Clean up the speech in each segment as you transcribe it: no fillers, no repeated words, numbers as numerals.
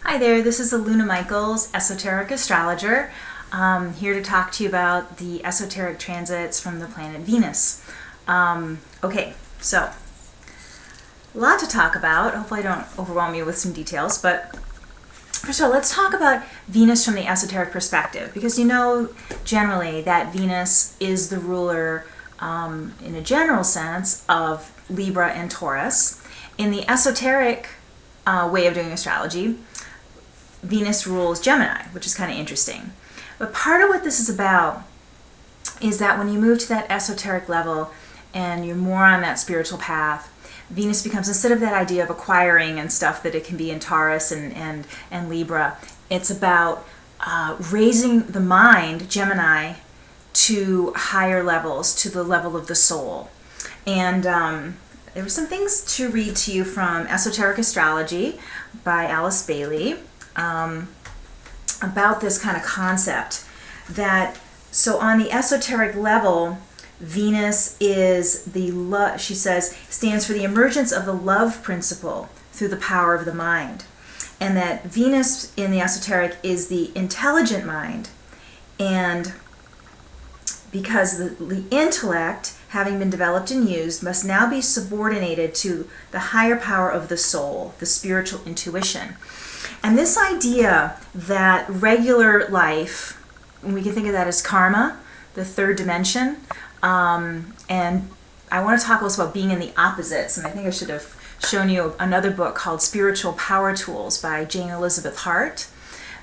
Hi there, this is Aluna Michaels, Esoteric Astrologer, here to talk to you about the esoteric transits from the planet Venus. So a lot to talk about. Hopefully I don't overwhelm you with some details, but first of all, let's talk about Venus from the esoteric perspective, because you know generally that Venus is the ruler, in a general sense, of Libra and Taurus. In the esoteric way of doing astrology, Venus rules Gemini, which is kind of interesting. But part of what this is about is that when you move to that esoteric level and you're more on that spiritual path, Venus becomes, instead of that idea of acquiring and stuff that it can be in Taurus and Libra, it's about raising the mind, Gemini, to higher levels, to the level of the soul. And there were some things to read to you from Esoteric Astrology by Alice Bailey. About this kind of concept that, so on the esoteric level, Venus is she says, stands for the emergence of the love principle through the power of the mind. And that Venus in the esoteric is the intelligent mind, and because the intellect, having been developed and used, must now be subordinated to the higher power of the soul, the spiritual intuition. And this idea that regular life, we can think of that as karma, the third dimension, and I want to talk also about being in the opposites, and I think I should have shown you another book called Spiritual Power Tools by Jane Elizabeth Hart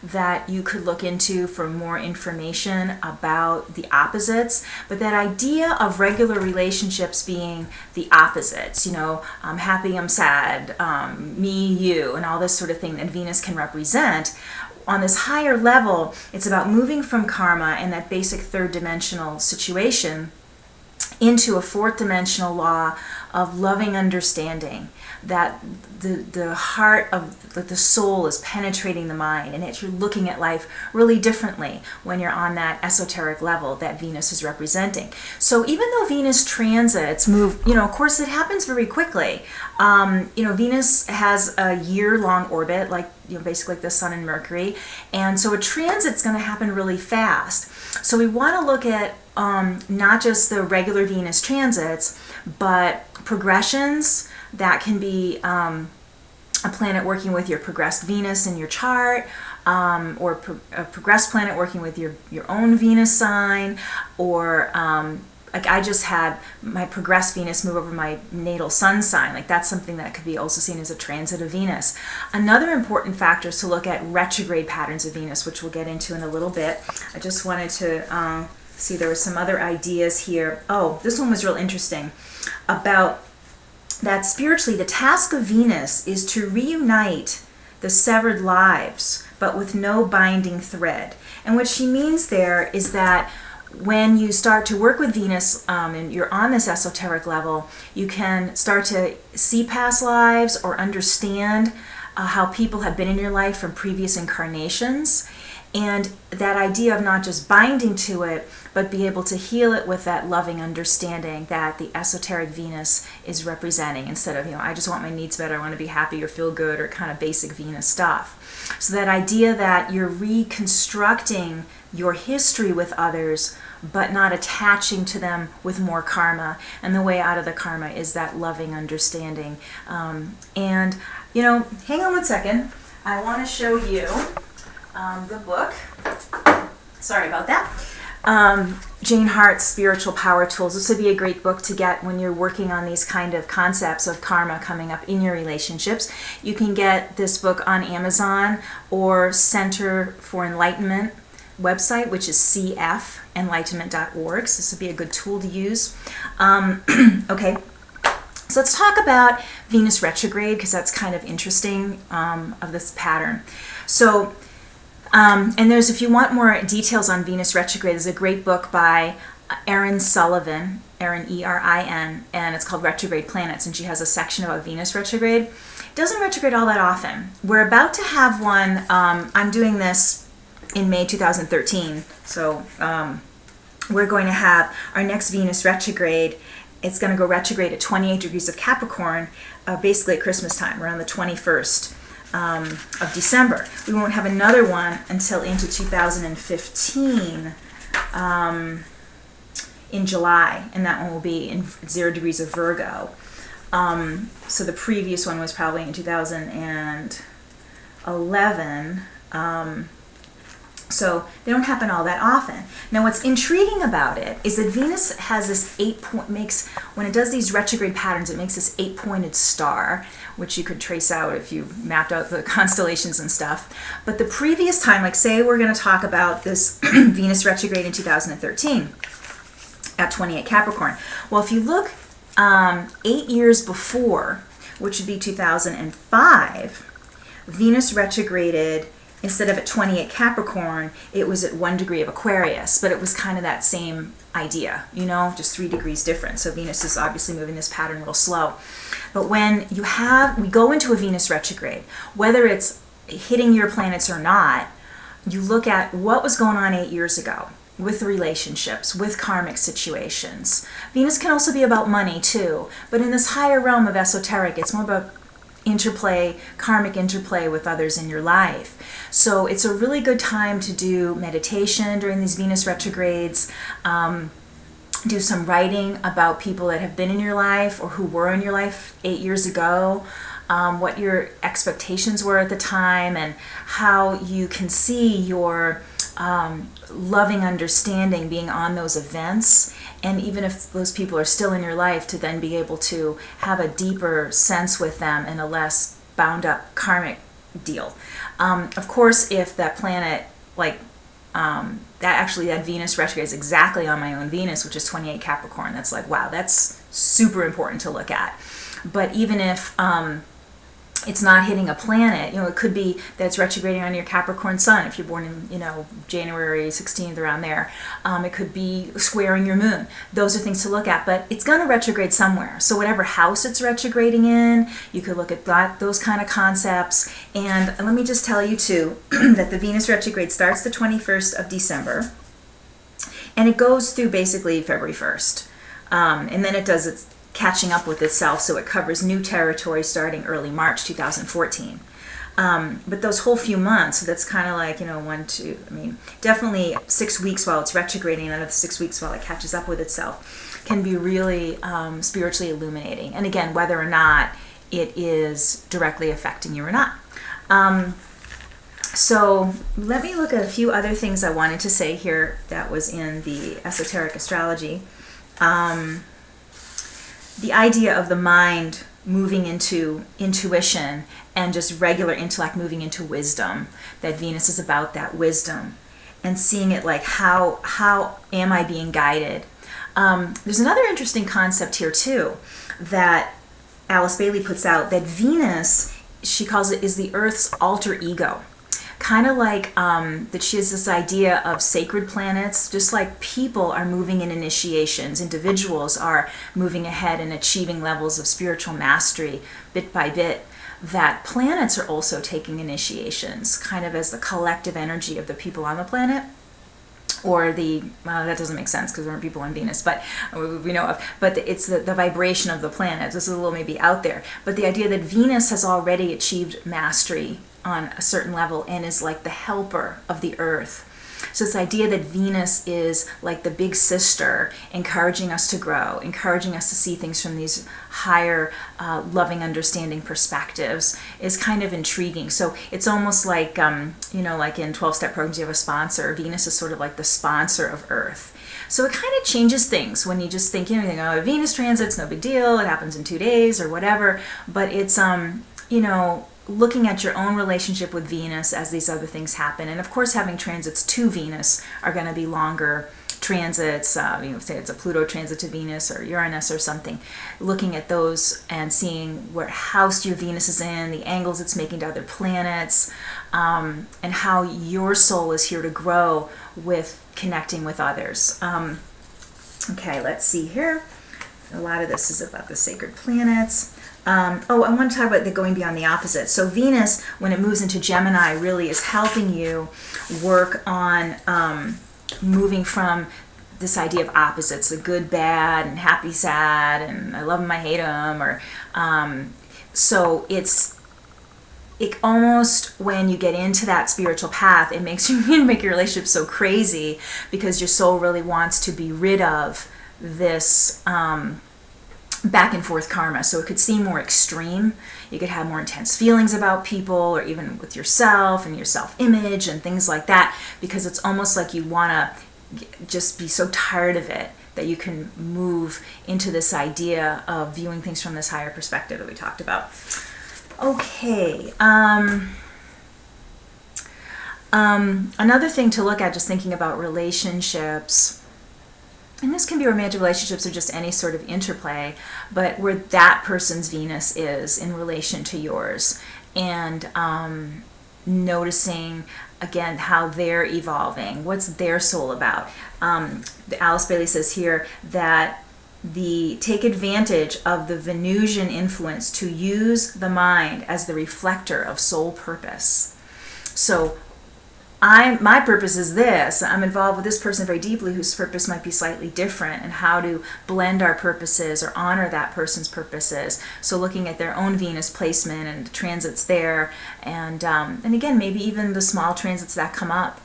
that you could look into for more information about the opposites. But that idea of regular relationships being the opposites, I'm happy, I'm sad, me, you, and all this sort of thing that Venus can represent. On this higher level, it's about moving from karma and that basic third dimensional situation into a fourth dimensional law of loving understanding, that the heart of the soul is penetrating the mind, and that you're looking at life really differently when you're on that esoteric level that Venus is representing. So even though Venus transits move, of course it happens very quickly. Venus has a year-long orbit, like basically like the Sun and Mercury, and so a transit's going to happen really fast. So we want to look at not just the regular Venus transits, but progressions. That can be a planet working with your progressed Venus in your chart, or a progressed planet working with your own Venus sign, or like I just had my progressed Venus move over my natal Sun sign. Like that's something that could be also seen as a transit of Venus. Another important factor is to look at retrograde patterns of Venus, which we'll get into in a little bit. I just wanted to see, there were some other ideas here. Oh, this one was real interesting about that spiritually the task of Venus is to reunite the severed lives, but with no binding thread. And what she means there is that when you start to work with Venus and you're on this esoteric level, you can start to see past lives or understand how people have been in your life from previous incarnations. And that idea of not just binding to it, but be able to heal it with that loving understanding that the esoteric Venus is representing, instead of, I just want my needs better, I want to be happy or feel good, or kind of basic Venus stuff. So that idea that you're reconstructing your history with others, but not attaching to them with more karma. And the way out of the karma is that loving understanding. Hang on one second. I want to show you the book. Sorry about that. Jane Hart's Spiritual Power Tools. This would be a great book to get when you're working on these kind of concepts of karma coming up in your relationships. You can get this book on Amazon or Center for Enlightenment website, which is cfenlightenment.org. So this would be a good tool to use. Okay. So let's talk about Venus retrograde, because that's kind of interesting of this pattern. So and if you want more details on Venus retrograde, there's a great book by Erin Sullivan, Erin, E-R-I-N, and it's called Retrograde Planets, and she has a section about Venus retrograde. It doesn't retrograde all that often. We're about to have one. I'm doing this in May 2013, so we're going to have our next Venus retrograde. It's going to go retrograde at 28 degrees of Capricorn, basically at Christmas time, around the 21st of December. We won't have another one until into 2015 in July, and that one will be in 0 degrees of Virgo. So the previous one was probably in 2011. So they don't happen all that often. Now what's intriguing about it is that Venus has this when it does these retrograde patterns, it makes this 8-pointed star, which you could trace out if you mapped out the constellations and stuff. But the previous time, like say we're going to talk about this Venus retrograde in 2013 at 28 Capricorn. Well, if you look 8 years before, which would be 2005, Venus retrograded. Instead of at 28 Capricorn, it was at 1 degree of Aquarius, but it was kind of that same idea, just 3 degrees different. So Venus is obviously moving this pattern real slow. But when we go into a Venus retrograde, whether it's hitting your planets or not, you look at what was going on 8 years ago with the relationships, with karmic situations. Venus can also be about money too, but in this higher realm of esoteric, it's more about karmic interplay with others in your life. So it's a really good time to do meditation during these Venus retrogrades, do some writing about people that have been in your life or who were in your life 8 years ago, what your expectations were at the time, and how you can see your loving understanding being on those events. And even if those people are still in your life, to then be able to have a deeper sense with them and a less bound up karmic deal. Of course, if that planet, that Venus retrograde is exactly on my own Venus, which is 28 Capricorn, that's like, wow, that's super important to look at. But even if it's not hitting a planet, it could be that it's retrograding on your Capricorn sun if you're born in, January 16th, around there. It could be squaring your moon. Those are things to look at, but it's going to retrograde somewhere. So whatever house it's retrograding in, you could look at those kind of concepts. And let me just tell you too, that the Venus retrograde starts the 21st of December, and it goes through basically February 1st. And then it does its catching up with itself, so it covers new territory starting early March 2014. But those whole few months, so that's kind of like, definitely 6 weeks while it's retrograding, and another 6 weeks while it catches up with itself, can be really spiritually illuminating. And again, whether or not it is directly affecting you or not. So let me look at a few other things I wanted to say here that was in the esoteric astrology. The idea of the mind moving into intuition and just regular intellect moving into wisdom, that Venus is about that wisdom, and seeing it like, how am I being guided? There's another interesting concept here too that Alice Bailey puts out, that Venus, she calls it, is the Earth's alter ego. Kind of like that she has this idea of sacred planets, just like people are moving in initiations, individuals are moving ahead and achieving levels of spiritual mastery bit by bit, that planets are also taking initiations, kind of as the collective energy of the people on the planet. Or that doesn't make sense because there aren't people on Venus, but we know of. But it's the vibration of the planets. This is a little maybe out there. But the idea that Venus has already achieved mastery on a certain level and is like the helper of the Earth. So this idea that Venus is like the big sister, encouraging us to grow, encouraging us to see things from these higher, loving, understanding perspectives, is kind of intriguing. So it's almost like, like in 12-step programs, you have a sponsor. Venus is sort of like the sponsor of Earth. So it kind of changes things when you just think, Venus transit's no big deal, it happens in 2 days or whatever. But it's, looking at your own relationship with Venus as these other things happen. And of course, having transits to Venus are going to be longer transits, say it's a Pluto transit to Venus or Uranus or something, looking at those and seeing what house your Venus is in, the angles it's making to other planets, and how your soul is here to grow with connecting with others. Okay, let's see here. A lot of this is about the sacred planets. I want to talk about the going beyond the opposite. So Venus, when it moves into Gemini, really is helping you work on moving from this idea of opposites, the good, bad, and happy, sad, and I love them, I hate them, or so it it almost, when you get into that spiritual path, it makes you make your relationship so crazy because your soul really wants to be rid of this back and forth karma. So it could seem more extreme. You could have more intense feelings about people, or even with yourself and your self-image and things like that, because it's almost like you want to just be so tired of it that you can move into this idea of viewing things from this higher perspective that we talked about. Okay. Another thing to look at, just thinking about relationships, and this can be romantic relationships or just any sort of interplay, but where that person's Venus is in relation to yours, and noticing again how they're evolving, what's their soul about. Alice Bailey says here that take advantage of the Venusian influence to use the mind as the reflector of soul purpose. So my purpose is this. I'm involved with this person very deeply whose purpose might be slightly different, and how to blend our purposes or honor that person's purposes. So looking at their own Venus placement and the transits there, and again, maybe even the small transits that come up,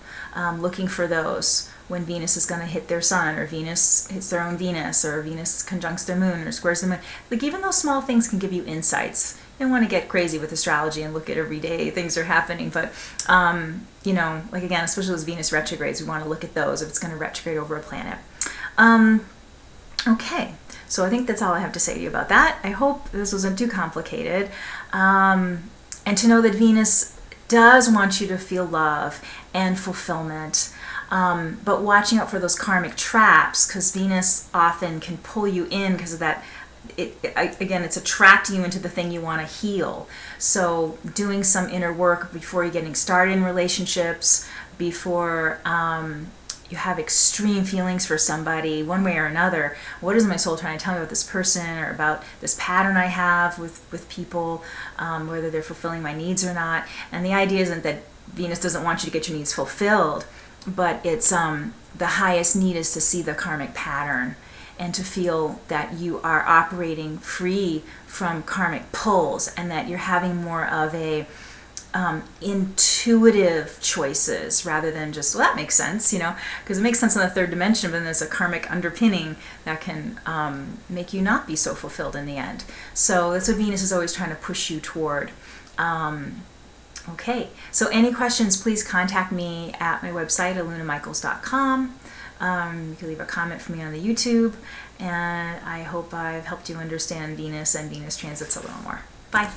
looking for those when Venus is going to hit their sun, or Venus hits their own Venus, or Venus conjuncts their moon or squares the moon. Like, even those small things can give you insights. You don't want to get crazy with astrology and look at every day things are happening, but like again, especially those Venus retrogrades, we want to look at those if it's going to retrograde over a planet. Okay, so I think that's all I have to say to you about that. I hope this wasn't too complicated, and to know that Venus does want you to feel love and fulfillment. But watching out for those karmic traps, because Venus often can pull you in because of that. It's attracting you into the thing you want to heal. So doing some inner work before you're getting started in relationships, before you have extreme feelings for somebody one way or another. What is my soul trying to tell me about this person, or about this pattern I have with people, whether they're fulfilling my needs or not. And the idea isn't that Venus doesn't want you to get your needs fulfilled, but it's the highest need is to see the karmic pattern and to feel that you are operating free from karmic pulls, and that you're having more of a intuitive choices rather than just, well, that makes sense, because it makes sense in the third dimension, but then there's a karmic underpinning that can make you not be so fulfilled in the end. So that's what Venus is always trying to push you toward. Okay, so any questions, please contact me at my website, alunamichaels.com. You can leave a comment for me on the YouTube, and I hope I've helped you understand Venus and Venus transits a little more. Bye.